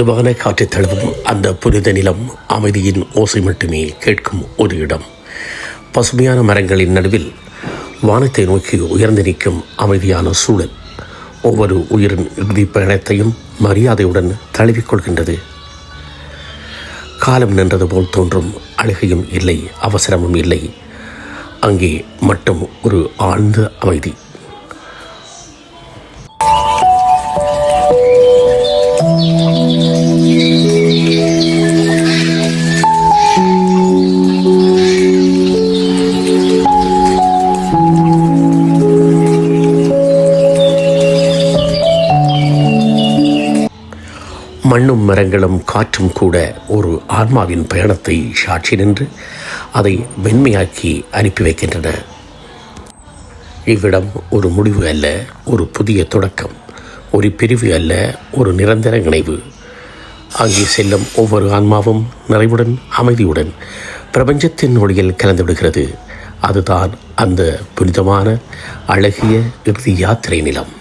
மிதமான காற்றை தழுவும் அந்த புனித நிலம் அமைதியின் ஓசை மட்டுமே கேட்கும் ஒரு இடம். பசுமையான மரங்களின் நடுவில் வானத்தை நோக்கி உயர்ந்து நிற்கும் அமைதியான சூழல் ஒவ்வொரு உயிரின் இறுதி பயணத்தையும் மரியாதையுடன் தழுவிக்கொள்கின்றது. காலம் நின்றது போல் தோன்றும். அழுகையும் இல்லை, அவசரமும் இல்லை. அங்கே மட்டும் ஒரு ஆழ்ந்த அமைதி. மண்ணும் மரங்களும் காற்றும் கூட ஒரு ஆன்மாவின் பயணத்தை சாட்சி நின்று அதை மென்மையாக்கி அனுப்பி வைக்கின்றன. இவ்விடம் ஒரு முடிவு அல்ல, ஒரு புதிய தொடக்கம். ஒரு பிரிவு அல்ல, ஒரு நிரந்தர இணைவு. அங்கே செல்லும் ஒவ்வொரு ஆன்மாவும் நிறைவுடன் அமைதியுடன் பிரபஞ்சத்தின் ஒளியில் கலந்து விடுகிறது. அதுதான் அந்த புனிதமான அழகிய இறுதி யாத்திரை நிலம்.